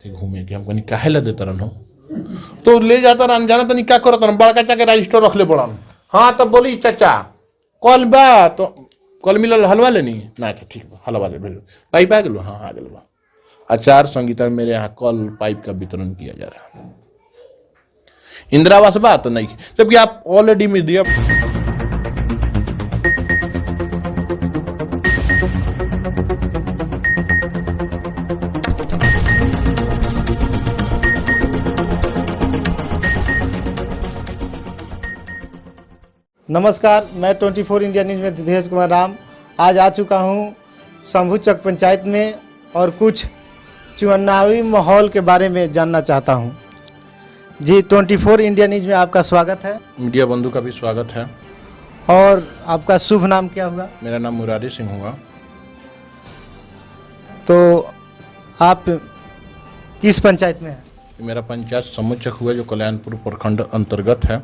थे घूमे के हम कहीं काहे ला देता रहन हो तो ले जाता रहन जाना तनी का करत रहन बड़का चाचा के रजिस्टर रख ले बड़न। हाँ तब बोली चाचा कल बा तो कल मिलल हलवा लेनी ना। अच्छा ठीक बा हलवा ले भेलो पाइप आ गेलो। हाँ आ गेल बा। आचार संहिता मेरे यहाँ कल पाइप का वितरण किया जा रहा है। इंदिरा आवास बात नहीं जबकि आप ऑलरेडी मीडिया नमस्कार, मैं 24 इंडिया न्यूज़ में धीरज कुमार राम आज आ चुका हूं शंभू चक पंचायत में और कुछ चुनावी माहौल के बारे में जानना चाहता हूं। जी 24 इंडिया न्यूज़ में आपका स्वागत है। मीडिया बंधु का भी स्वागत है। और आपका शुभ नाम क्या हुआ? मेरा नाम मुरारी सिंह हुआ। तो आप किस पंचायत में हैं? मेरा पंचायत शंभू चक हुआ जो कल्याणपुर प्रखंड अंतर्गत है,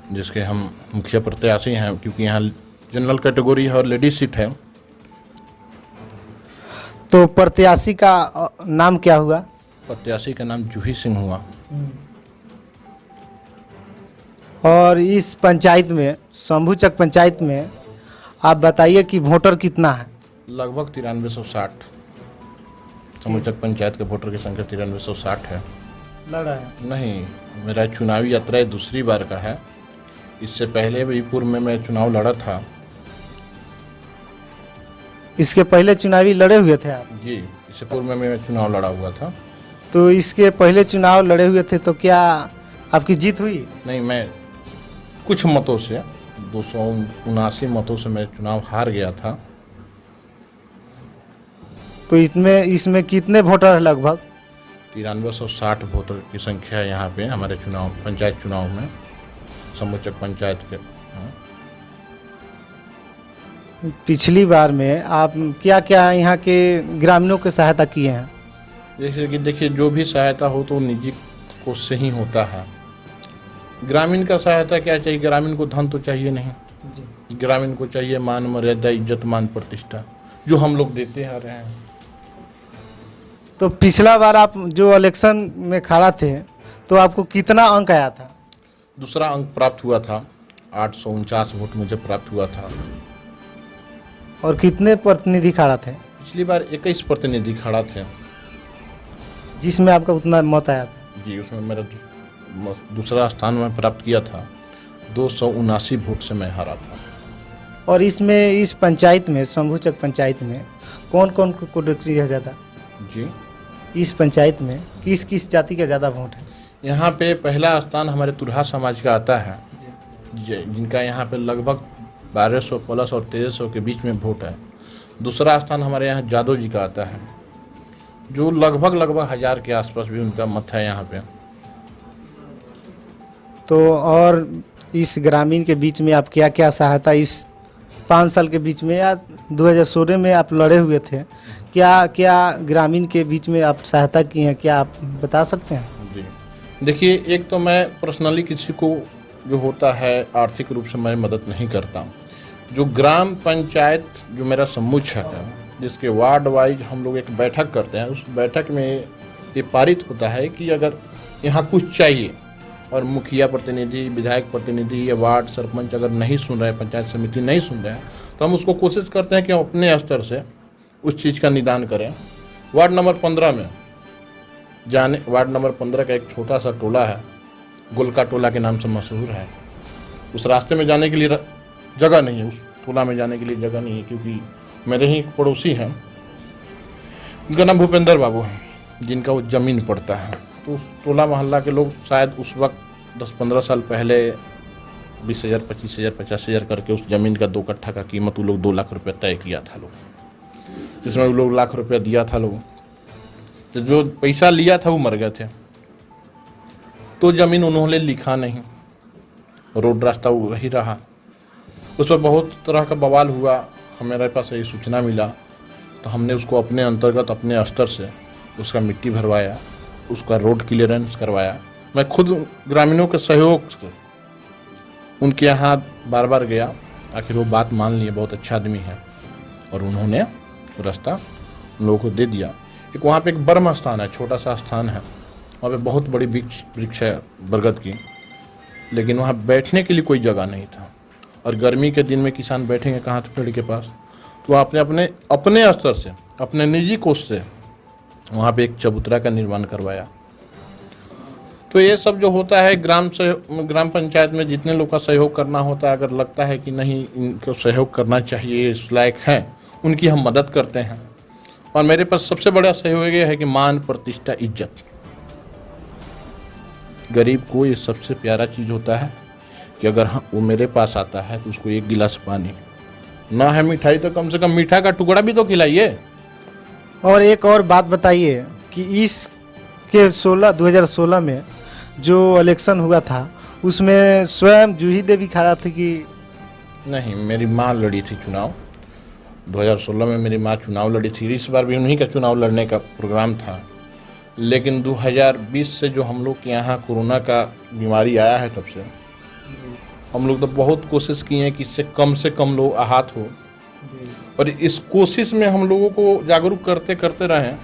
जिसके हम मुखिया प्रत्याशी हैं क्योंकि यहाँ जनरल कैटेगरी है और लेडीज सीट है। तो प्रत्याशी का नाम क्या हुआ? प्रत्याशी का नाम जूही सिंह हुआ। और इस पंचायत में शंभू चक पंचायत में आप बताइए कि वोटर कितना है? लगभग 9360। शंभू चक पंचायत के वोटर की संख्या 9360 है। लड़ा है? नहीं, मेरा चुनावी यात्रा दूसरी बार का है। इससे पहले भी पूर्व में मैं चुनाव लड़ा था। इसके पहले चुनावी लड़े हुए थे आप? जी, इससे पूर्व में मैं चुनाव लड़ा हुआ था। तो इसके पहले चुनाव लड़े हुए थे तो क्या आपकी जीत हुई? नहीं, मैं कुछ मतों से 279 मतों से मैं चुनाव हार गया था। तो इसमें कितने वोटर हैं लगभग? 9360 वोटर की संख्या है यहाँ पे हमारे पंचायत चुनाव में शंभू चक पंचायत के। पिछली बार में आप क्या क्या यहाँ के ग्रामीणों की सहायता किए हैं? जैसे कि देखिए, जो भी सहायता हो तो निजी कोष से ही होता है। ग्रामीण का सहायता क्या चाहिए? ग्रामीण को धन तो चाहिए नहीं जी। ग्रामीण को चाहिए मान मर्यादा, इज्जत, मान प्रतिष्ठा, जो हम लोग देते आ रहे हैं। तो पिछला बार आप जो इलेक्शन में खड़ा थे तो आपको कितना अंक आया था? दूसरा अंक प्राप्त हुआ था। 849 वोट मुझे प्राप्त हुआ था। और कितने प्रतिनिधि खड़ा थे? पिछली बार 21 प्रतिनिधि खड़ा थे, जिसमें आपका उतना मत आया था? जी, उसमें मेरा दूसरा स्थान में प्राप्त किया था। 279 वोट से मैं हारा था। और इसमें इस पंचायत में शंभू चक पंचायत में कौन कौन को है ज़्यादा? जी, इस पंचायत में किस किस जाति का ज़्यादा वोट है? यहाँ पे पहला स्थान हमारे तुरहा समाज का आता है, जिनका यहाँ पे लगभग 1200 प्लस और 1300 के बीच में वोट है। दूसरा स्थान हमारे यहाँ जादव जी का आता है, जो लगभग 1000 के आसपास भी उनका मत है यहाँ पे। तो और इस ग्रामीण के बीच में आप क्या क्या सहायता इस 5 साल के बीच में या 2016 में आप लड़े हुए थे, क्या क्या ग्रामीण के बीच में आप सहायता की हैं, क्या आप बता सकते हैं? जी, देखिए, एक तो मैं पर्सनली किसी को जो होता है आर्थिक रूप से मैं मदद नहीं करता। जो ग्राम पंचायत जो मेरा शंभू चक है, जिसके वार्ड वाइज हम लोग एक बैठक करते हैं, उस बैठक में ये पारित होता है कि अगर यहाँ कुछ चाहिए और मुखिया प्रतिनिधि, विधायक प्रतिनिधि या वार्ड सरपंच अगर नहीं सुन रहे, पंचायत समिति नहीं सुन रहे हैं, तो हम उसको कोशिश करते हैं कि हम अपने स्तर से उस चीज़ का निदान करें। वार्ड नंबर 15 में वार्ड नंबर 15 का एक छोटा सा टोला है, गोलका टोला के नाम से मशहूर है। उस रास्ते में जाने के लिए जगह नहीं है, उस टोला में जाने के लिए जगह नहीं है, क्योंकि मेरे ही एक पड़ोसी हैं, उनका नाम भूपेंद्र बाबू है, जिनका वो ज़मीन पड़ता है। तो उस टोला मोहल्ला के लोग शायद उस वक्त 10-15 साल पहले 20,000, 25,000, 50,000 करके उस ज़मीन का 2 कट्ठा का कीमत वो लोग 2 लाख रुपये तय किया था लोग, जिसमें वो लोग लाख रुपया दिया था लोग। तो जो पैसा लिया था वो मर गए थे, तो ज़मीन उन्होंने लिखा नहीं, रोड रास्ता वही रहा। उस पर बहुत तरह का बवाल हुआ। हमारे पास ये सूचना मिला तो हमने उसको अपने अंतर्गत अपने स्तर से उसका मिट्टी भरवाया, उसका रोड क्लियरेंस करवाया। मैं खुद ग्रामीणों के सहयोग से उनके यहाँ बार बार गया, आखिर वो बात मान लिए, बहुत अच्छा आदमी है, और उन्होंने रास्ता लोगों को दे दिया। एक वहाँ पे एक ब्रह्म स्थान है, छोटा सा स्थान है, वहाँ पे बहुत बड़ी वृक्ष है बरगद की, लेकिन वहाँ बैठने के लिए कोई जगह नहीं था। और गर्मी के दिन में किसान बैठेंगे कहाँ तो पेड़ के पास, तो आपने अपने अपने स्तर से, अपने निजी कोष से वहाँ पे एक चबूतरा का निर्माण करवाया। तो ये सब जो होता है ग्राम पंचायत में जितने लोग का सहयोग करना होता है, अगर लगता है कि नहीं इनको सहयोग करना चाहिए, इस लायक हैं, उनकी हम मदद करते हैं। और मेरे पास सबसे बड़ा सहयोग ये है कि मान, प्रतिष्ठा, इज्जत। गरीब को ये सबसे प्यारा चीज़ होता है कि अगर वो मेरे पास आता है तो उसको एक गिलास पानी, ना है मिठाई तो कम से कम मीठा का टुकड़ा भी तो खिलाइए। और एक और बात बताइए कि इस के 2016 में जो इलेक्शन हुआ था उसमें स्वयं जूही देवी खड़ा थी कि नहीं, मेरी माँ लड़ी थी चुनाव। 2016 में मेरी माँ चुनाव लड़ी थी, इस बार भी उन्हीं का चुनाव लड़ने का प्रोग्राम था। लेकिन 2020 से जो हम लोग के यहाँ कोरोना का बीमारी आया है, तब से हम लोग तो बहुत कोशिश किए हैं कि इससे कम लोग आहत हो, और इस कोशिश में हम लोगों को जागरूक करते रहें।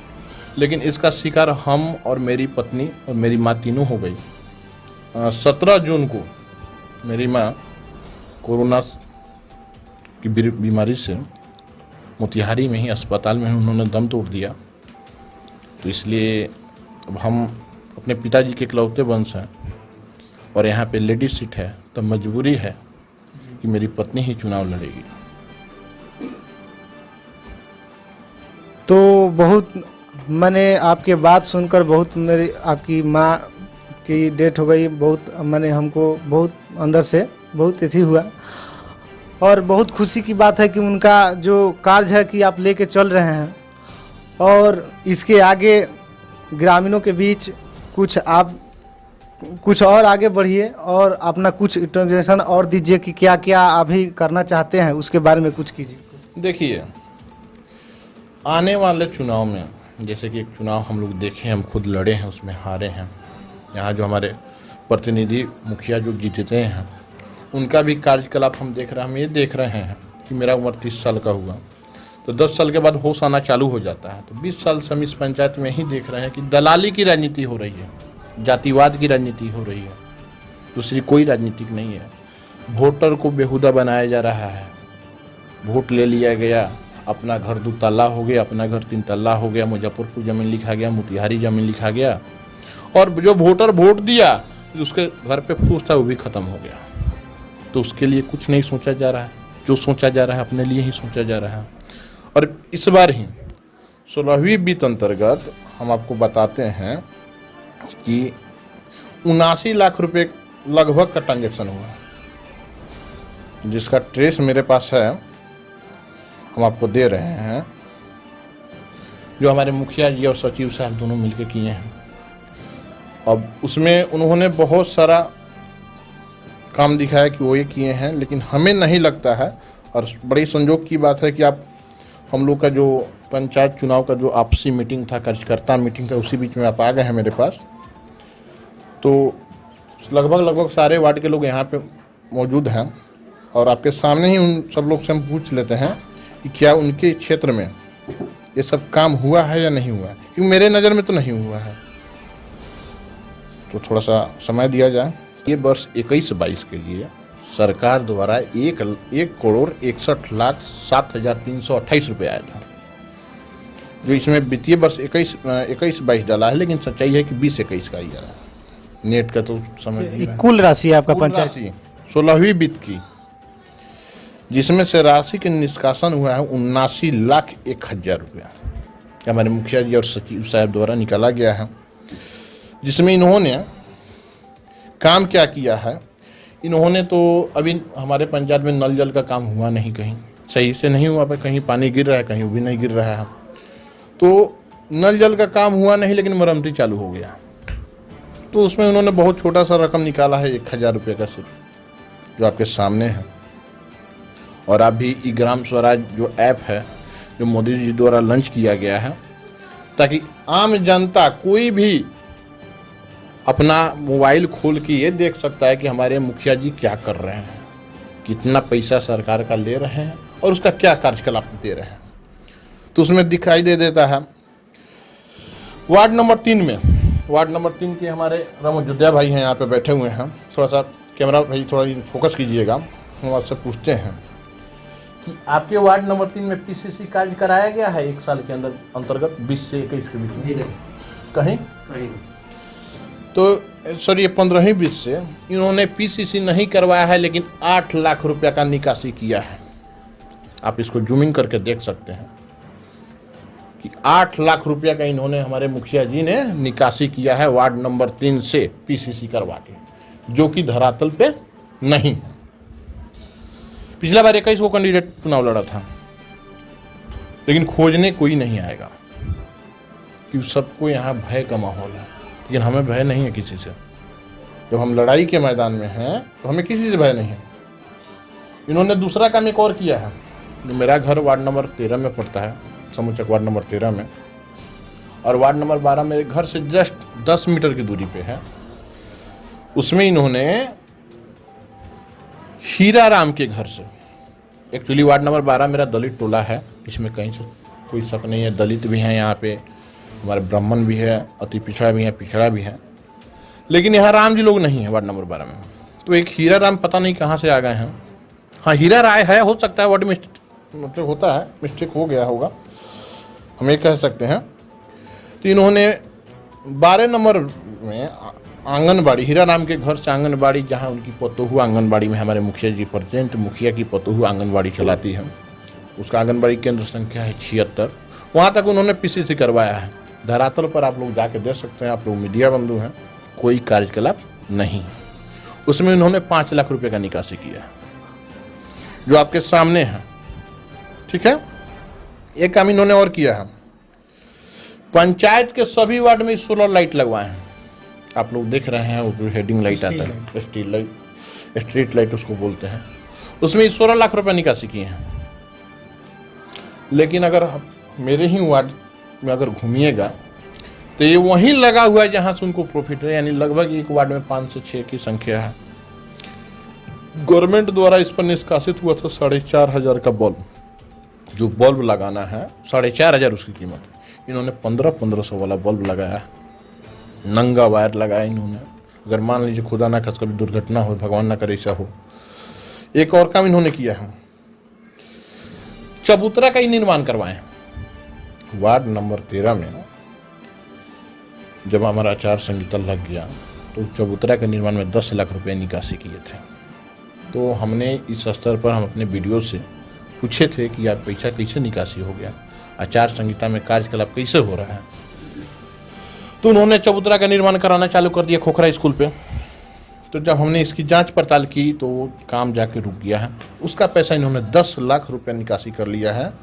लेकिन इसका शिकार हम और मेरी पत्नी और मेरी माँ तीनों हो गई। 17 जून को मेरी माँ कोरोना की बीमारी से मोतिहारी में ही अस्पताल में उन्होंने दम तोड़ दिया। तो इसलिए अब हम अपने पिताजी के इकलौते वंश हैं और यहाँ पे लेडीज सीट है, तो मजबूरी है कि मेरी पत्नी ही चुनाव लड़ेगी। तो बहुत मैंने आपके बात सुनकर बहुत मेरी आपकी माँ की डेथ हो गई, बहुत मैंने हमको बहुत अंदर से बहुत अथी हुआ। और बहुत खुशी की बात है कि उनका जो कार्य है कि आप लेके चल रहे हैं, और इसके आगे ग्रामीणों के बीच कुछ और आगे बढ़िए और अपना कुछ इंट्रोडक्शन और दीजिए कि क्या क्या अभी करना चाहते हैं, उसके बारे में कुछ कीजिए। देखिए, आने वाले चुनाव में जैसे कि एक चुनाव हम लोग देखे, हम खुद लड़े हैं, उसमें हारे हैं। यहाँ जो हमारे प्रतिनिधि मुखिया जो जीतते हैं उनका भी कार्यकलाप हम ये देख रहे हैं कि मेरा उम्र 30 साल का हुआ तो 10 साल के बाद होश आना चालू हो जाता है। तो 20 साल से हम इस पंचायत में ही देख रहे हैं कि दलाली की राजनीति हो रही है, जातिवाद की राजनीति हो रही है, दूसरी कोई राजनीतिक नहीं है। वोटर को बेहुदा बनाया जा रहा है, वोट ले लिया गया, अपना घर 2 तल्ला हो गया, अपना घर 3 तल्ला हो गया, मुजफ्फरपुर ज़मीन लिखा गया, मोतिहारी ज़मीन लिखा गया, और जो वोटर वोट दिया उसके घर पे फूस था वो भी ख़त्म हो गया। तो उसके लिए कुछ नहीं सोचा जा रहा है, जो सोचा जा रहा है अपने लिए ही सोचा जा रहा है। और इस बार ही 16वीं वित्त अंतर्गत हम आपको बताते हैं कि 79 लाख रुपए लगभग का ट्रांजैक्शन हुआ, जिसका ट्रेस मेरे पास है, हम आपको दे रहे हैं, जो हमारे मुखिया जी और सचिव साहब दोनों मिलकर किए हैं। अब उसमें उन्होंने बहुत सारा काम दिखाया कि वो ये किए हैं, लेकिन हमें नहीं लगता है। और बड़ी संजोग की बात है कि हम लोग का जो पंचायत चुनाव का जो आपसी मीटिंग था, कार्यकर्ता मीटिंग था, उसी बीच में आप आ गए हैं मेरे पास। तो लगभग सारे वार्ड के लोग यहाँ पे मौजूद हैं, और आपके सामने ही उन सब लोग से हम पूछ लेते हैं कि क्या उनके क्षेत्र में ये सब काम हुआ है या नहीं हुआ है, क्योंकि मेरे नज़र में तो नहीं हुआ है। तो थोड़ा सा समय दिया जाए। ये वर्ष 21-22 के लिए सरकार द्वारा 1,61,61,07,328 रुपये आया था, जो इसमें वित्तीय वर्ष 21-22 डाला है, लेकिन सच्चाई है कि 20-21 का ही आ रहा है। नेट का तो समझ कुल राशि आपका पंचायत 16वीं वित्त की, जिसमें से राशि के निष्कासन हुआ है 79,01,000 रुपया, हमारे मुखिया जी और सचिव साहब द्वारा निकाला गया है। जिसमें इन्होंने काम क्या किया है, इन्होंने तो अभी हमारे पंचायत में नल जल का काम हुआ नहीं, कहीं सही से नहीं हुआ, कहीं पानी गिर रहा है, कहीं वो भी नहीं गिर रहा है। तो नल जल का काम हुआ नहीं, लेकिन मरम्मती चालू हो गया। तो उसमें उन्होंने बहुत छोटा सा रकम निकाला है, 1,000 रुपये का सिर्फ, जो आपके सामने है। और अभी ई ग्राम स्वराज जो ऐप है, जो मोदी जी द्वारा लॉन्च किया गया है, ताकि आम जनता कोई भी अपना मोबाइल खोल के ये देख सकता है कि हमारे मुखिया जी क्या कर रहे हैं, कितना पैसा सरकार का ले रहे हैं और उसका क्या कार्यकलाप दे रहे हैं। तो उसमें दिखाई दे देता है वार्ड नंबर 3 के हमारे राम अयोध्या भाई हैं, यहाँ पे बैठे हुए हैं। थोड़ा सा कैमरा भाई थोड़ा फोकस कीजिएगा। हम आपसे पूछते हैं कि आपके वार्ड नंबर 3 में पीसीसी कार्य कराया गया है 1 साल के अंदर अंतर्गत 20 से 21 के बीच में? जी नहीं, कहीं कहीं तो सर ये 15-20 से इन्होंने पीसीसी नहीं करवाया है, लेकिन 8 लाख रुपया का निकासी किया है। आप इसको जूमिंग करके देख सकते हैं कि 8 लाख रुपया का इन्होंने, हमारे मुखिया जी ने निकासी किया है वार्ड नंबर 3 से पीसीसी करवा के, जो कि धरातल पे नहीं है। पिछला बार 21 को कैंडिडेट चुनाव लड़ा था, लेकिन खोजने कोई नहीं आएगा कि सबको यहाँ भय का माहौल है, लेकिन हमें भय नहीं है किसी से। जब हम लड़ाई के मैदान में हैं तो हमें किसी से भय नहीं है। इन्होंने दूसरा काम एक और किया है। जो मेरा घर वार्ड नंबर 13 में पड़ता है, समूचक वार्ड नंबर 13 में, और वार्ड नंबर 12 मेरे घर से जस्ट 10 मीटर की दूरी पे है। उसमें इन्होंने हीरा राम के घर से, एक्चुअली वार्ड नंबर 12 मेरा दलित टोला है, इसमें कहीं से कोई शक नहीं है। दलित भी हैं यहाँ पे, हमारे ब्राह्मण भी है, अति पिछड़ा भी है, पिछड़ा भी है, लेकिन यहाँ राम जी लोग नहीं है वार्ड नंबर 12 में। तो एक हीरा राम पता नहीं कहाँ से आ गए हैं। हाँ, हीरा राय है, हो सकता है वर्ड मतलब होता है, मिस्टेक हो गया होगा, हम ये कह सकते हैं। तो इन्होंने 12 नंबर में आंगनबाड़ी, हीरा राम के घर से आंगनबाड़ी, जहाँ उनकी पतोहू आंगनबाड़ी में, हमारे मुखिया जी प्रेजेंट मुखिया की पतोहू आंगनबाड़ी चलाती है, उसका आंगनबाड़ी केंद्र संख्या है 76, वहाँ तक उन्होंने पीसीसी करवाया है। धरातल पर आप लोग जाके देख सकते हैं, आप लोग मीडिया बंधु हैं, कोई कार्यकलाप नहीं। उसमें उन्होंने 5 लाख रुपए का निकासी किया है, जो आपके सामने है। ठीक है, एक काम इन्होंने और किया है, पंचायत के सभी वार्ड में सोलर लाइट लगवाए हैं। आप लोग देख रहे हैं, वो जो हेडिंग लाइट आता है, स्ट्रीट लाइट उसको बोलते हैं, उसमें 16 लाख रुपए निकासी किए हैं। लेकिन अगर मेरे ही वार्ड में अगर घूमिएगा तो ये वहीं लगा हुआ है जहां से उनको प्रॉफिट है, यानी लगभग एक वार्ड में 5 से 6 की संख्या है। गवर्नमेंट द्वारा इस पर निष्कासित हुआ था 4,500 का बल्ब, जो बल्ब लगाना है 4,500 उसकी कीमत है। इन्होंने 1500 वाला बल्ब लगाया है, नंगा वायर लगाया इन्होंने। अगर मान लीजिए खुदा ना खास कभी दुर्घटना हो, भगवान ना करे ऐसा हो। एक और काम इन्होंने किया है, चबूतरा का ही निर्माण करवाए हैं। वार्ड नंबर 13 में जब हमारा आचार संहिता लग गया तो चबूतरा के निर्माण में 10 लाख रुपए निकासी किए थे। तो हमने इस स्तर पर हम अपने वीडियो से पूछे थे कि यार पैसा कैसे निकासी हो गया, आचार संहिता में कार्यकलाप कैसे हो रहा है। तो उन्होंने चबूतरा का निर्माण कराना चालू कर दिया खोखरा स्कूल पे। तो जब हमने इसकी जांच पड़ताल की तो काम जाके रुक गया है। उसका पैसा इन्होंने 10 लाख रुपए निकासी कर लिया है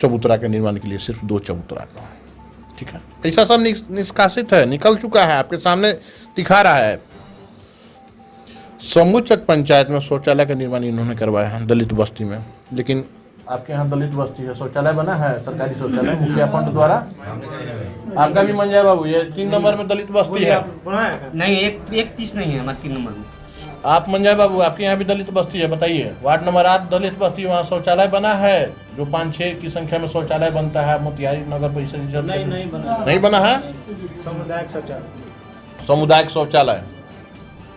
चबूतरा के निर्माण के लिए, सिर्फ 2 चबूतरा का। ठीक है, पैसा सब निष्कासित है, निकल चुका है, आपके सामने दिखा रहा है। समूचक पंचायत में शौचालय का निर्माण इन्होंने करवाया है दलित बस्ती में। लेकिन आपके यहाँ दलित बस्ती है, शौचालय बना है, सरकारी शौचालय मुखिया फंड द्वारा। आपका भी मंजय बाबू, ये 3 नंबर में दलित बस्ती है। नहीं, एक पीस नहीं है हमारे 3 नंबर में। आप मंजय बाबू, आपके यहाँ भी दलित बस्ती है, बताइए। वार्ड नंबर 8 दलित बस्ती, वहाँ शौचालय बना है, जो 5-6 की संख्या में शौचालय बनता है मोतिहारी नगर परिषद। नहीं बना है सामुदायिक शौचालय।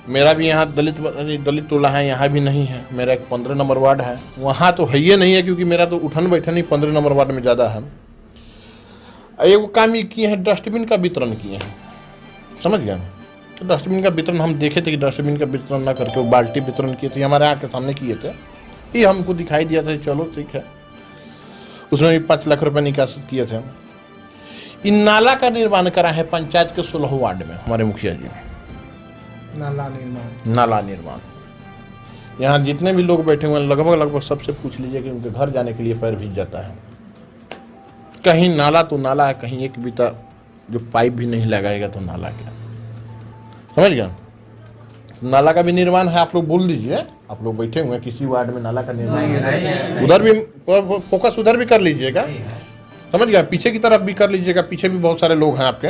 मेरा भी यहाँ दलित टोला है, यहाँ भी नहीं है। मेरा एक 15 नंबर वार्ड है, वहाँ तो है ही नहीं है, क्योंकि मेरा तो उठन बैठन ही 15 नंबर वार्ड में ज़्यादा है। एक काम ये किए हैं, डस्टबिन का वितरण किए हैं, समझ गया। तो डस्टबिन का वितरण हम देखे थे कि डस्टबिन का वितरण ना करके वो बाल्टी वितरण किए थे, हमारे यहाँ के सामने किए थे। ये हमको दिखाई दिया था, चलो ठीक है। उसमें भी 5 लाख रुपए निकासित किए थे। इन नाला का निर्माण करा है पंचायत के 16 वार्ड में हमारे मुखिया जी। नाला निर्माण यहाँ जितने भी लोग बैठे हुए हैं, लगभग सबसे पूछ लीजिए कि उनके घर जाने के लिए पैर भीग जाता है। कहीं नाला तो नाला है, कहीं एक बीता जो पाइप भी नहीं लगाएगा तो नाला क्या, समझ गया। नाला का भी निर्माण है, आप लोग बोल दीजिए। आप लोग बैठे हुए हैं, किसी वार्ड में नाला का निर्माण, उधर भी फोकस उधर भी कर लीजिएगा, समझ गया। पीछे की तरफ भी कर लीजिएगा, पीछे भी बहुत सारे लोग हैं आपके।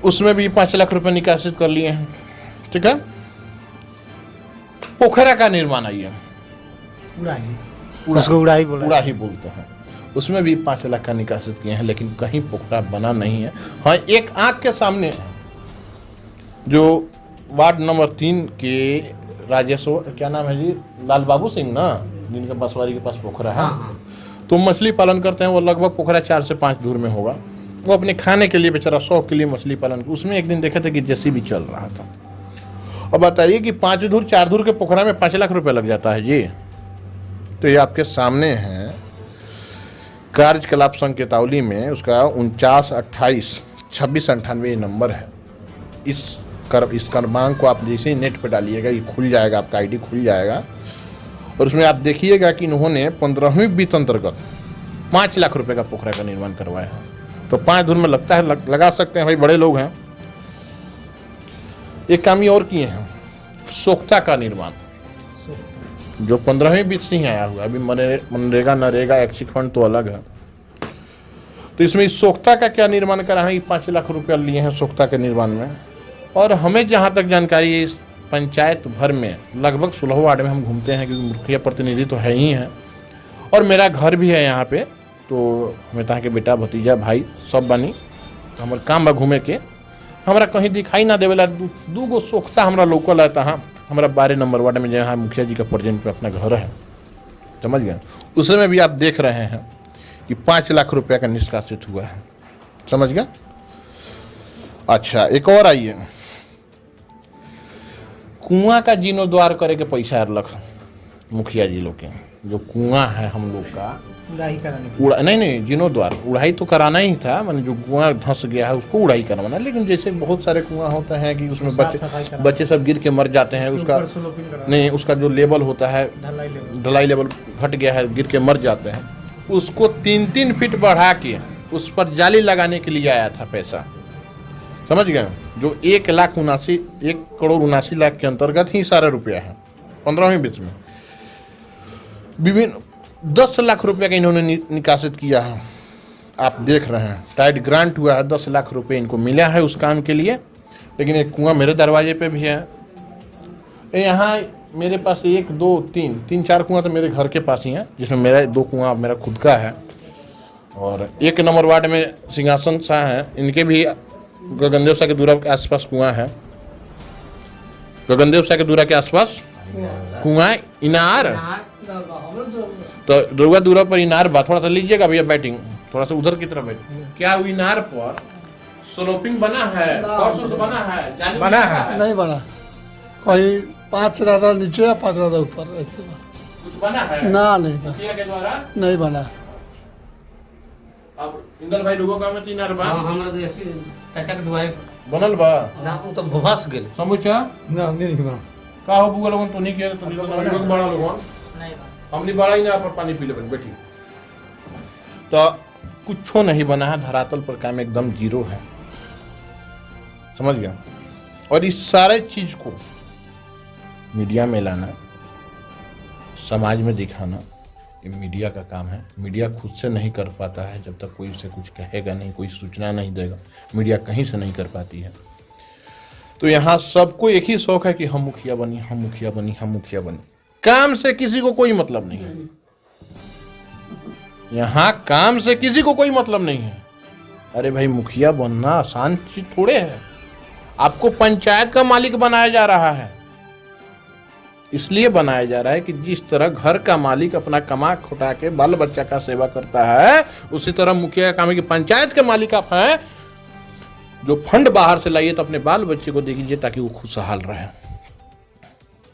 उसमें भी 5 लाख रुपए निकासित कर लिए हैं। ठीक है, पोखरा का निर्माण है, ये उसको उड़ाही ही बोलते हैं। उसमें भी 5 लाख का निकासित किए हैं, लेकिन कहीं पोखरा बना नहीं है। हाँ, एक आंख के सामने जो वार्ड नंबर 3 के राजेश्वर, क्या नाम है जी, लाल बाबू सिंह ना, जिनका बसवारी के पास पोखरा है, तो मछली पालन करते हैं। वो लगभग पोखरा 4 से 5 दूर में होगा। वो अपने खाने के लिए बेचारा शौक के लिए मछली पालन, उसमें एक दिन देखे थे कि जेसीबी चल रहा था। अब बताइए कि 5 धूर 4 धूर के पोखरा में 5 लाख रुपए लग जाता है जी। तो ये आपके सामने है कार्यकलाप संघ केतावली में, उसका 49282698 नंबर है। इस क्रमांक को आप जैसे ही नेट पे डालिएगा, ये खुल जाएगा, आपका आईडी खुल जाएगा। और उसमें आप देखिएगा कि इन्होंने 15वीं वित्त अंतर्गत 5 लाख रुपए का पोखरा का निर्माण करवाया है। तो 5 धूर में लगता है, लगा सकते हैं भाई, बड़े लोग हैं। एक काम ये और किए हैं, सोख्ता का निर्माण, जो 15वीं वित्त से ही आया हुआ। अभी मनरेगा नरेगा ऐच्छिक फंड तो अलग है। तो इसमें इस सोख्ता का क्या निर्माण करा है, 5 लाख रुपया लिए हैं सोख्ता के निर्माण में। और हमें जहाँ तक जानकारी है, इस पंचायत भर में लगभग 16 वार्ड में हम घूमते हैं, क्योंकि मुखिया प्रतिनिधि तो है ही है और मेरा घर भी है यहाँ पे। तो हमें तहाँ के बेटा भतीजा भाई सब बनी, हमारे काम बा घूमे के। हमारा कहीं दिखाई ना देवेला, 2 सोख्ता हमारा लोकल है तहाँ हमारा 12 नंबर वार्ड में, जहाँ मुखिया जी का प्रेजेंट पे अपना घर है, समझ गए। उसमें भी आप देख रहे हैं कि 5 लाख रुपया का निष्कासित हुआ है, समझ गया। अच्छा, एक और आइए, कुआं का जीर्णोद्वार करे के पैसा अलग मुखिया जी लोग के। जो कुआं है हम लोग का, नहीं जीर्णोद्वार, उड़ाई तो कराना ही था, मैंने जो कुआं धंस गया है उसको उड़ाई करवाना। लेकिन जैसे बहुत सारे कुआं होता है कि उसमें बच्चे सब गिर के मर जाते हैं, उसका नहीं, उसका जो लेवल होता है, ढलाई लेवल घट गया है, गिर के मर जाते हैं, उसको 3-3 फीट बढ़ा के उस पर जाली लगाने के लिए आया था पैसा, समझ गए। जो 1,79,00,000 के अंतर्गत ही सारा रुपया है 15वीं वित्त में। विभिन्न 10 लाख रुपया का इन्होंने निकासित किया है, आप देख रहे हैं। टाइट ग्रांट हुआ है, 10 लाख रुपये इनको मिला है उस काम के लिए। लेकिन एक कुआं मेरे दरवाजे पे भी है। यहाँ मेरे पास 1 2 3 4 कुआं तो मेरे घर के पास ही है, जिसमें मेरा 2 कुआं मेरा खुद का है। और 1 नंबर वार्ड में सिंहासन शाह हैं, इनके भी गगनदेव शाह के दूरा के आसपास कुआं है। गगनदेव शाह के दूरा के आसपास कुआं, इनार, तो दुर्गा दूरा पर इनार बा। थोड़ा सा लीजिएगा भैया बैटिंग, थोड़ा सा उधर की तरफ बैठ। क्या वो इनार पर स्लोपिंग बना है, परसों से बना है, जाली बना है, नहीं बना, कोई 5 राधा नीचे या 5 राधा ऊपर, ऐसे कुछ बना है ना, नहीं बना, के द्वारा नहीं बना। अब इंदल भाई रुगो का में 3 इनार बा, हमरा तो ऐसे चाचा के दुआरे बनल बा ना, वो तो भवास गेल समूचा ना, नहीं बना। का हो बुआ लोगन तो नहीं किया, तो नहीं लोग बड़ा लोगन हमने बड़ा ही ना पर पानी पी लेबन बैठी। तो कुछो नहीं बना है, धरातल पर काम एकदम जीरो है, समझ गया। और इस सारे चीज को मीडिया में लाना, समाज में दिखाना, ये मीडिया का काम है। मीडिया खुद से नहीं कर पाता है, जब तक कोई उसे कुछ कहेगा नहीं, कोई सूचना नहीं देगा, मीडिया कहीं से नहीं कर पाती है। तो यहाँ सबको एक ही शौक है कि हम मुखिया बनी, हम मुखिया बनी, हम मुखिया बनी। काम से किसी को कोई मतलब नहीं है। यहाँ काम से किसी को कोई मतलब नहीं है। अरे भाई, मुखिया बनना आसान चीज थोड़े है। आपको पंचायत का मालिक बनाया जा रहा है, इसलिए बनाया जा रहा है कि जिस तरह घर का मालिक अपना कमा खुटा के बाल बच्चा का सेवा करता है, उसी तरह मुखिया का काम है कि पंचायत के मालिक आप हैं। जो फंड बाहर से लाइए तो अपने बाल बच्चे को दे दीजिए ताकि वो खुशहाल रहे।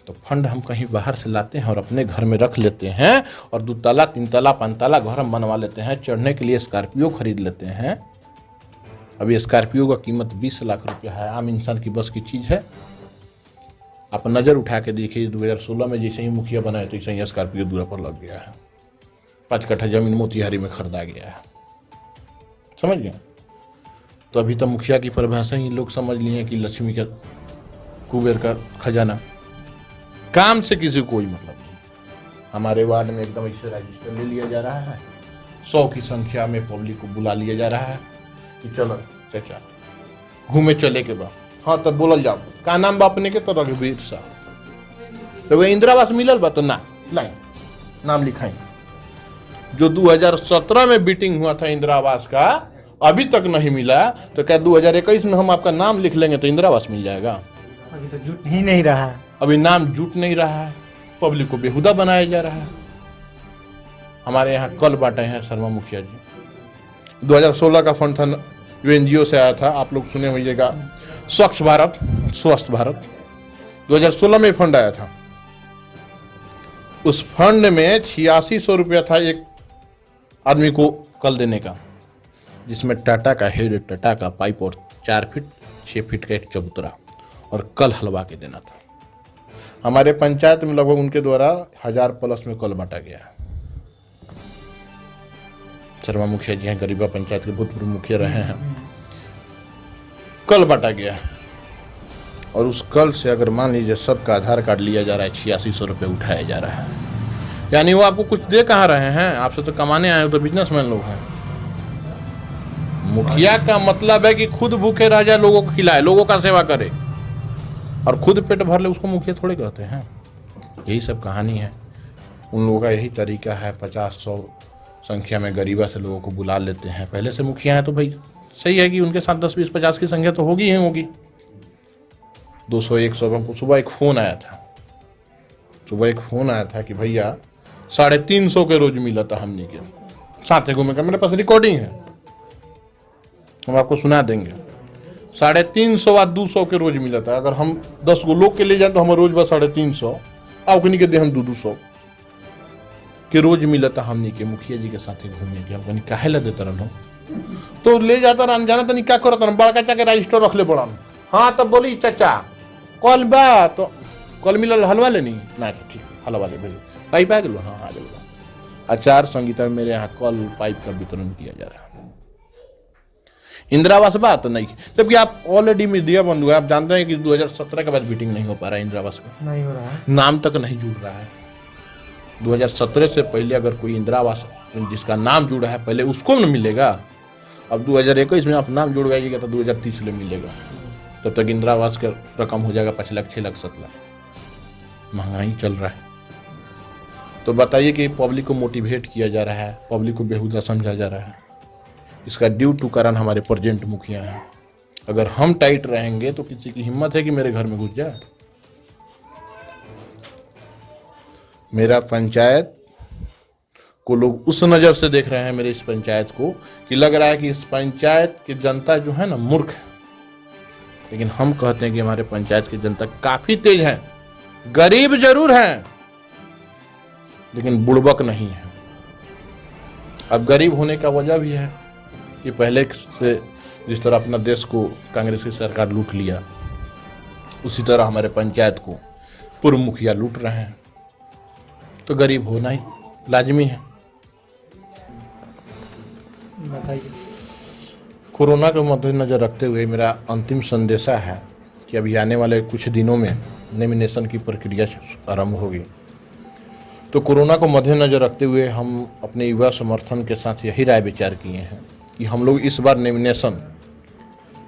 तो फंड हम कहीं बाहर से लाते हैं और अपने घर में रख लेते हैं, और 2 तला 3 तला 5 तला घर हम बनवा लेते हैं। चढ़ने के लिए स्कॉर्पियो खरीद लेते हैं। अभी स्कॉर्पियो का कीमत 20 लाख रुपया है, आम इंसान की बस की चीज़ है। आप नज़र उठा के देखिए, 2016 में जैसे ही मुखिया बनाए तो ऐसे ही स्कॉर्पियो दूरा पर लग गया है। 5 कट्ठा जमीन मोतिहारी में खरीदा गया है, समझ गए। तो अभी तो मुखिया की परिभाषा ही लोग समझ लिए कि लक्ष्मी का, कुबेर का खजाना। काम से किसी को कोई मतलब नहीं। हमारे वार्ड में एकदम ऐसे रजिस्टर ले लिया जा रहा है, 100 की संख्या में पब्लिक को बुला लिया जा रहा है कि चलो चाचा घूमे चले के बाद। हाँ तब बोलल जाओ, का नाम बा अपने के? तो रघुवीर साहब। तो वो इंदिरावास मिलल बा तो ना लाइन नाम लिखाई। जो 2017 में बीटिंग हुआ था इंदिरा आवास का अभी तक नहीं मिला, तो क्या 2021 में हम आपका नाम लिख लेंगे तो इंदिरा आवास मिल जाएगा? अभी तो जुट ही नहीं रहा है। अभी नाम जुट नहीं रहा है, पब्लिक को बेहुदा बनाया जा रहा है। हमारे यहाँ कल बांटे हैं शर्मा मुखिया जी। 2016 का फंड था जो एनजीओ से आया था, आप लोग सुने होइएगा, स्वच्छ भारत, स्वस्थ भारत। 2016 में फंड आया था। उस फंड में 8600 रुपया था एक आदमी को कल देने का, जिसमें टाटा का हेड, टाटा का पाइप और 4 फीट 6 फीट का एक चबूतरा और कल हलवा के देना था। हमारे पंचायत में लगभग उनके द्वारा 1000+ में कल बांटा गया। शर्मा मुखिया जी हैं, गरीबा पंचायत के भूतपूर्व मुखिया रहे हैं। कल बांटा गया और उस कल से अगर मान लीजिए सबका आधार कार्ड लिया जा रहा है, 8600 रुपये उठाया जा रहा है, यानी वो आपको कुछ दे कहाँ रहे हैं? आपसे तो कमाने आए हो, तो बिजनेसमैन लोग हैं। मुखिया का मतलब है कि खुद भूखे रह जाए, लोगों को खिलाए, लोगों का सेवा करे और खुद पेट भर ले, उसको मुखिया थोड़े कहते हैं। यही सब कहानी है। उन लोगों का यही तरीका है, 50-100 संख्या में गरीबा से लोगों को बुला लेते हैं। पहले से मुखिया हैं तो भाई सही है कि उनके साथ 10-20-50 की संख्या तो होगी ही होगी। 200-100 हमको सुबह एक फ़ोन आया था कि भैया 350 के रोज मिला था हमने के साथ घूमे का। मेरे पास रिकॉर्डिंग है, हम आपको सुना देंगे। 350 और 200 के रोज मिला था। अगर हम 10 गो लोग के ले जाए तो हमारे रोज बस 350, आओ कहीं के दे हम 200 के रोज मिला था हमने के। मुखिया जी के साथ घूमे के हम कहीं काहे ला देता रहो, तो ले जाता रहा जाना तनी क्या करता रहा, बड़का चाचा के रजिस्टर रख ले बड़ा। हाँ तब बोली चाचा कल बा, तो कल मिलल हलवा लेनी ना, तो ठीक हलवा ले भेज पाइप आ गलो। हाँ आ गलो। आचार संहिता में मेरे यहाँ कल पाइप का वितरण किया जा रहा है। इंदिरा आवास बात नहीं, जबकि आप ऑलरेडी मीडिया बंद हुआ। आप जानते हैं कि 2017 के बाद मीटिंग नहीं हो पा रहा है, इंदिरा आवास का नहीं हो रहा है, नाम तक नहीं जुड़ रहा है। 2017 से पहले अगर कोई इंदिरा आवास जिसका नाम जुड़ा है पहले उसको न मिलेगा। अब 2021 में आप नाम जुड़वाइएगा तो 2030 में मिलेगा। तब तक इंदिरा आवास का रकम हो जाएगा 5 लाख 6 लाख 7 लाख। महंगाई चल रहा है, तो बताइए कि पब्लिक को मोटिवेट किया जा रहा है, पब्लिक को बेहुदा समझा जा रहा है। इसका ड्यू टू कारण हमारे प्रेजेंट मुखिया हैं। अगर हम टाइट रहेंगे तो किसी की हिम्मत है कि मेरे घर में घुस जाए? मेरा पंचायत को लोग उस नज़र से देख रहे हैं, मेरे इस पंचायत को, कि लग रहा है कि इस पंचायत की जनता जो है ना मूर्ख है। लेकिन हम कहते हैं कि हमारे पंचायत की जनता काफ़ी तेज है, गरीब जरूर हैं लेकिन बुड़बक नहीं है। अब गरीब होने का वजह भी है कि पहले से जिस तरह अपना देश को कांग्रेस की सरकार लूट लिया, उसी तरह हमारे पंचायत को पूर्व मुखिया लूट रहे हैं, तो गरीब होना ही लाजमी है। बताइए। कोरोना को मद्देनजर रखते हुए मेरा अंतिम संदेशा है कि अभी आने वाले कुछ दिनों में नॉमिनेशन की प्रक्रिया आरंभ होगी। तो कोरोना को मद्देनजर रखते हुए हम अपने युवा समर्थन के साथ यही राय विचार किए हैं कि हम लोग इस बार नॉमिनेशन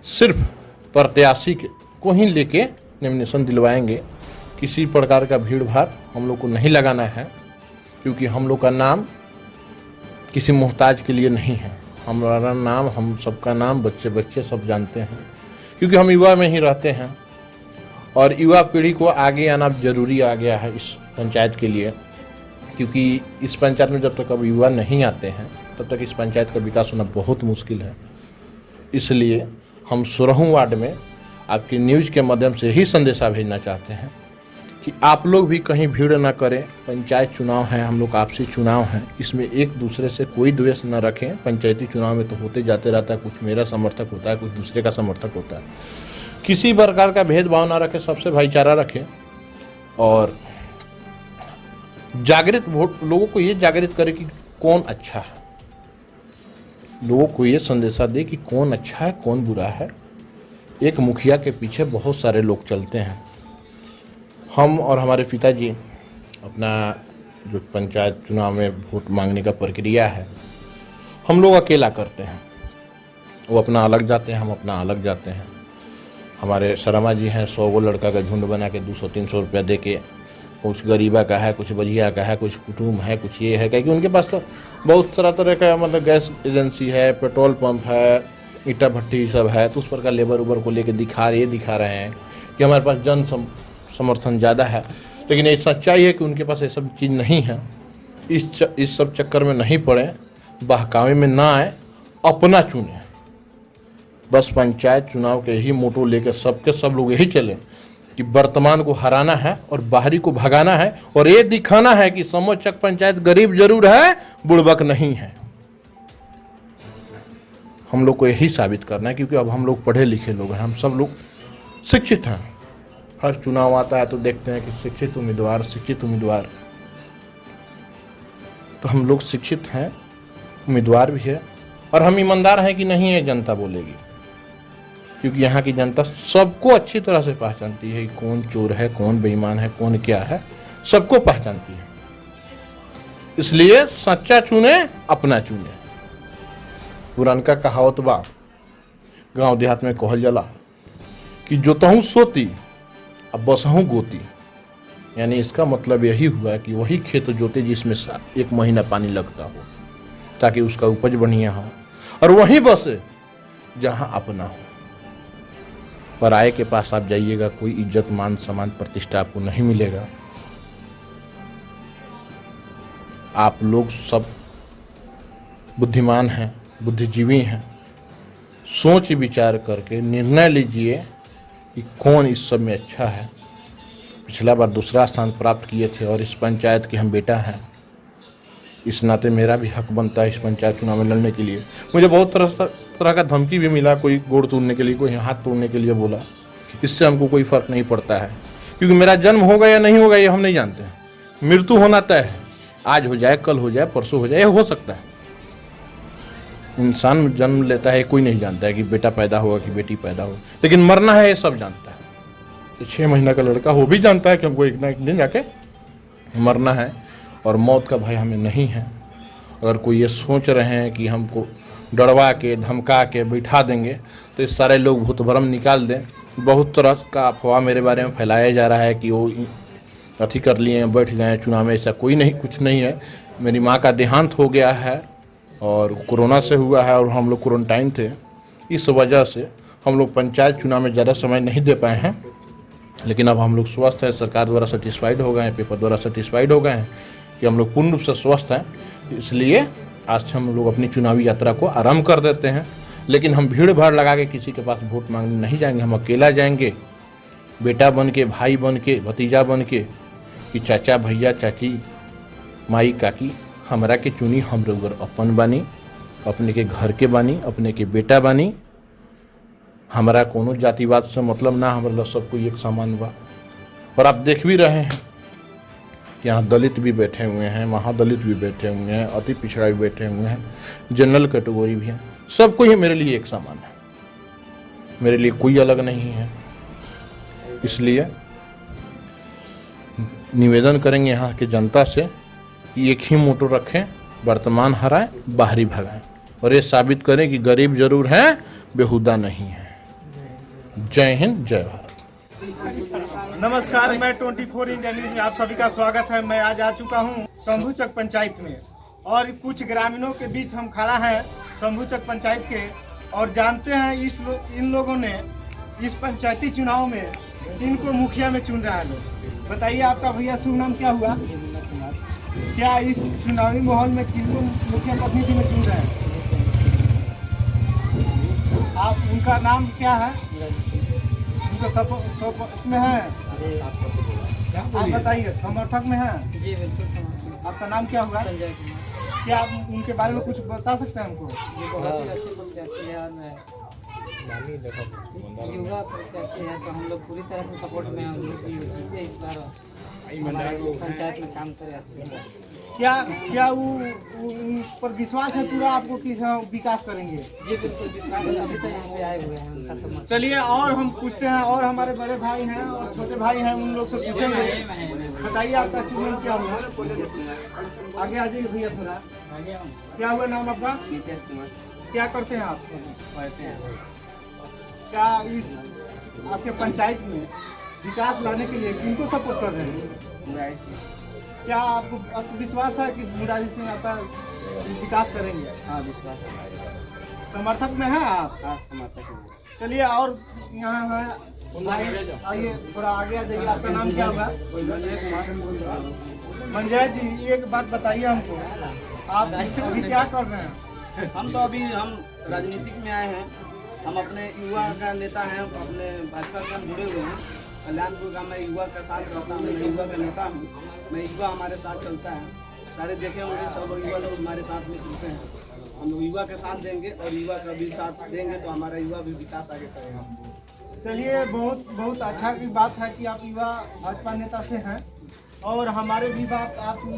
सिर्फ प्रत्याशी को ही लेके नॉमिनेशन दिलवाएंगे। किसी प्रकार का भीड़ भाड़ हम लोग को नहीं लगाना है, क्योंकि हम लोग का नाम किसी मोहताज के लिए नहीं है। हमारा नाम, हम सबका नाम बच्चे बच्चे सब जानते हैं, क्योंकि हम युवा में ही रहते हैं और युवा पीढ़ी को आगे आना जरूरी आ गया है इस पंचायत के लिए। क्योंकि इस पंचायत में जब तक अब युवा नहीं आते हैं तब तक इस पंचायत का विकास होना बहुत मुश्किल है। इसलिए हम 16वें वार्ड में आपकी न्यूज़ के माध्यम से ही संदेशा भेजना चाहते हैं कि आप लोग भी कहीं भीड़ ना करें। पंचायत चुनाव है, हम लोग आपसी चुनाव हैं, इसमें एक दूसरे से कोई द्वेष न रखें। पंचायती चुनाव में तो होते जाते रहता है, कुछ मेरा समर्थक होता है, कुछ दूसरे का समर्थक होता है। किसी प्रकार का भेदभाव ना रखें, सबसे भाईचारा रखें और जागृत वोट, लोगों को ये जागृत करे कि कौन अच्छा है, लोगों को ये संदेशा दे कि कौन अच्छा है कौन बुरा है। एक मुखिया के पीछे बहुत सारे लोग चलते हैं। हम और हमारे पिताजी अपना जो पंचायत चुनाव में वोट मांगने का प्रक्रिया है, हम लोग अकेला करते हैं। वो अपना अलग जाते हैं, हम अपना अलग जाते हैं। हमारे शर्मा जी हैं, 100 गो लड़का का झुंड बना के 200-300 रुपया दे के कुछ गरीबा का है, कुछ बजिया का है, कुछ कुटुम्ब है, कुछ ये है, क्योंकि उनके पास तो बहुत तरह का मतलब गैस एजेंसी है, पेट्रोल पंप है, ईटा भट्टी सब है, तो उस पर का लेबर उबर को लेके दिखा रहे हैं कि हमारे पास जन समर्थन ज़्यादा है। लेकिन ये सच्चाई है कि उनके पास ये सब चीज़ नहीं है। इस सब चक्कर में नहीं पड़े, बहकावे में ना आए, अपना चुने। बस पंचायत चुनाव के ही मोटो लेकर सब लोग यही चले कि वर्तमान को हराना है और बाहरी को भगाना है, और ये दिखाना है कि समूहचक पंचायत गरीब जरूर है, बुड़बक नहीं है। हम लोग को यही साबित करना है, क्योंकि अब हम लोग पढ़े लिखे लोग हैं, हम सब लोग शिक्षित हैं। हर चुनाव आता है तो देखते हैं कि शिक्षित उम्मीदवार, तो हम लोग शिक्षित हैं, उम्मीदवार भी है, और हम ईमानदार हैं कि नहीं, है जनता बोलेगी, क्योंकि यहाँ की जनता सबको अच्छी तरह से पहचानती है कि कौन चोर है, कौन बेईमान है, कौन क्या है, सबको पहचानती है। इसलिए सच्चा चुने, अपना चुने। पुरानका कहावत बा, गांव देहात में कहल जाला कि जोतहूँ सोती अब बसहूँ गोती। यानी इसका मतलब यही हुआ कि वही खेत जोते जिसमें 1 महीना पानी लगता हो, ताकि उसका उपज बढ़िया हो, और वहीं बसे जहां अपना हो। पराये के पास आप जाइएगा, कोई इज्जत, मान, सम्मान, प्रतिष्ठा आपको नहीं मिलेगा। आप लोग सब बुद्धिमान हैं, बुद्धिजीवी हैं, सोच विचार करके निर्णय लीजिए कि कौन इस सब में अच्छा है। पिछला बार दूसरा स्थान प्राप्त किए थे, और इस पंचायत के हम बेटा हैं, इस नाते मेरा भी हक बनता है इस पंचायत चुनाव में लड़ने के लिए। मुझे बहुत तरह का धमकी भी मिला, कोई गोड़ तोड़ने के लिए, कोई हाथ तोड़ने के लिए बोला। इससे हमको कोई फर्क नहीं पड़ता है, क्योंकि मेरा जन्म होगा या नहीं होगा ये हम नहीं जानते हैं। मृत्यु होना तय है, आज हो जाए, कल हो जाए, परसों हो जाए, ये हो सकता है। इंसान जन्म लेता है, कोई नहीं जानता है कि बेटा पैदा होगा कि बेटी पैदा होगा, लेकिन मरना है ये सब जानता है। तो 6 महीना का लड़का वो भी जानता है कि हमको एक ना एक दिन जाके मरना है, और मौत का भय हमें नहीं है। अगर कोई ये सोच रहे हैं कि हमको डरवा के, धमका के बैठा देंगे, तो इस सारे लोग भूत भ्रम निकाल दें। बहुत तरह का अफवाह मेरे बारे में फैलाया जा रहा है कि वो अथी कर लिए, बैठ गए हैं चुनाव में। ऐसा कोई नहीं, कुछ नहीं है। मेरी माँ का देहांत हो गया है, और कोरोना से हुआ है, और हम लोग क्वारंटाइन थे। इस वजह से हम लोग पंचायत चुनाव में ज़्यादा समय नहीं दे पाए हैं, लेकिन अब हम लोग स्वस्थ हैं, सरकार द्वारा सेटिस्फाइड हो गए हैं, पेपर द्वारा सेटिस्फाइड हो गए हैं कि हम लोग पूर्ण रूप से स्वस्थ हैं। इसलिए आज से हम लोग अपनी चुनावी यात्रा को आरंभ कर देते हैं। लेकिन हम भीड़ भाड़ लगा के किसी के पास वोट मांगने नहीं जाएंगे, हम अकेला जाएंगे, बेटा बन के, भाई बन के, भतीजा बन के, कि चाचा, भैया, चाची, माई, काकी हमरा के चुनी, हम रउअर अपन बानी, अपने के घर के बानी, अपने के बेटा बानी। हमारा कोनो जातिवाद से मतलब ना, हमारा सब कोई एक समान बा। और आप देख भी रहे हैं कि यहाँ दलित भी बैठे हुए हैं, महादलित भी बैठे हुए हैं, अति पिछड़ा भी बैठे हुए हैं, जनरल कैटेगरी भी है। सब कोई मेरे लिए एक समान है, मेरे लिए कोई अलग नहीं है। इसलिए निवेदन करेंगे यहाँ के जनता से कि एक ही मोटो रखें, वर्तमान हराएं, बाहरी भगाएं, और ये साबित करें कि गरीब जरूर हैं, बेहुदा नहीं है। जय हिंद, जय भारत। नमस्कार, मैं 24 इंडिया न्यूज में आप सभी का स्वागत है। मैं आज आ चुका हूं शंभूचक पंचायत में, और कुछ ग्रामीणों के बीच हम खड़ा हैं शंभूचक पंचायत के, और जानते हैं इन लोगों ने इस पंचायती चुनाव में किनको मुखिया में चुन रहा है लोग। बताइए आपका भैया शुभ नाम क्या हुआ? क्या इस चुनावी माहौल में किनको मुखिया प्रतिनिधि में चुन रहे हैं आप? उनका नाम क्या है? उनका सपोर्ट में है? आप बताइए, समर्थक में है? जी बिल्कुल समझ। आपका नाम क्या हुआ? संजय कुमार। क्या आप उनके बारे में कुछ बता सकते हैं हमको? ये बहुत ही अच्छे प्रत्याशी है, युवा प्रत्याशी है, तो हम लोग पूरी तरह से सपोर्ट में हैं उनकी। जीते इस बार हमारे पंचायत में काम करे अच्छे से। क्या वो उन पर विश्वास है पूरा आपको कि हाँ विकास करेंगे? जी बिल्कुल विश्वास है, अभी तक यहाँ पे आए हुए हैं, उनका समर्थन। चलिए और हम पूछते हैं, और हमारे बड़े भाई हैं और छोटे भाई हैं, उन लोग से पूछेंगे। बताइए आपका शुभ नाम क्या हुआ? आगे आ जाइए भैया थोड़ा। क्या हुआ नाम आपका? नीतीश कुमार। क्या करते हैं आप? पढ़ते हैं। क्या इस आपके पंचायत में विकास लाने के लिए किनको सपोर्ट कर रहे हैं? मुरारी सिंह। क्या आपको विश्वास है कि मुरारी सिंह आता विकास करेंगे? हाँ, विश्वास है। समर्थक में है आप? हाँ, समर्थक है। चलिए, और यहाँ है भाई, आइए थोड़ा आगे आ जाइए। आपका नाम क्या होगा? मंजय जी, एक बात बताइए हमको, आप अभी क्या कर रहे हैं? हम राजनीतिक में आए हैं। हम अपने युवा का नेता हैं, अपने भाजपा से हम जुड़े हुए हैं। कल्याणपुर का मैं युवा का साथ रहता हूँ, मैं युवा का नेता हूँ। मैं युवा हमारे साथ चलता है। सारे देखे होंगे, सब युवा लोग हमारे साथ में चलते हैं। हम लोग युवा का साथ देंगे और युवा का भी साथ देंगे तो हमारा युवा भी विकास आगे करेगा। चलिए, बहुत अच्छा की बात है कि आप युवा भाजपा नेता से हैं, और हमारे भी बात आपको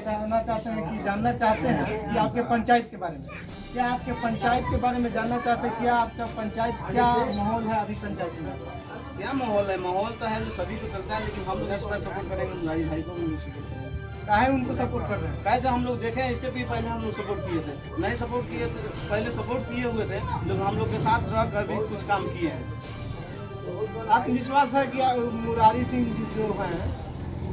जानना चाहते हैं कि जानना चाहते हैं कि आपके पंचायत के बारे में, क्या आपके पंचायत के बारे में जानना चाहते हैं? क्या आपका पंचायत, क्या माहौल है अभी पंचायत में? क्या माहौल है? माहौल तो है जो सभी को चलता है, लेकिन हम लोग इस पर सपोर्ट करेंगे मुरारी भाई को भी सपोर्ट करेंगे। काहे उनको सपोर्ट कर रहे हैं? कैसे हम लोग देखे हैं, इससे भी पहले हम लोग सपोर्ट किए थे, नहीं सपोर्ट किए थे, पहले सपोर्ट किए हुए थे, लोग हम लोग के साथ रह कर भी कुछ काम किए हैं। आत्मविश्वास है कि मुरारी सिंह जी जो हैं,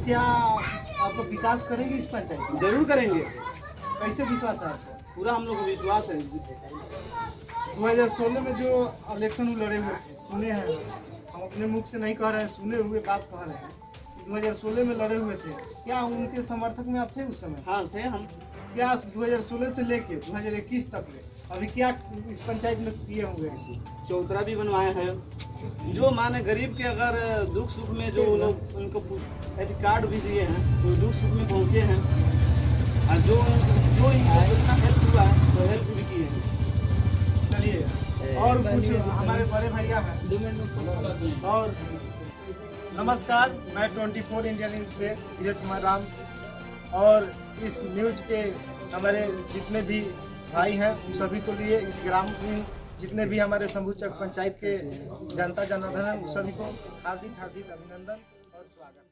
क्या आपको विकास करेंगे इस पंचायत में? जरूर करेंगे, कैसे विश्वास है आपको? पूरा हम लोग को विश्वास है। 2016 में जो इलेक्शन लड़े हुए थे, सुने हैं, हम अपने मुख से नहीं कह रहे हैं, सुने हुए बात कह रहे हैं, 2016 में लड़े हुए थे, क्या उनके समर्थक में आप थे उस समय? हाँ थे हम। क्या 2016 से लेके 2021 तक में अभी क्या इस पंचायत में किए होंगे? चौतरा भी बनवाए हैं, जो माने गरीब के अगर दुख सुख में जो लोग उनको कार्ड भी दिए हैं, तो दुख सुख में पहुँचे हैं, और जो इनको जितना हेल्प हुआ है तो हेल्प भी किए हैं। चलिए, और कुछ हमारे बड़े भैया हैं। और नमस्कार, मैं 24 इंडिया न्यूज से धीरज कुमार राम, और इस न्यूज के हमारे जितने भी भाई हैं उन सभी को लिए, इस ग्राम में जितने भी हमारे शंभूचक पंचायत के जनता जनार्दन हैं, उन सभी को हार्दिक अभिनंदन और स्वागत।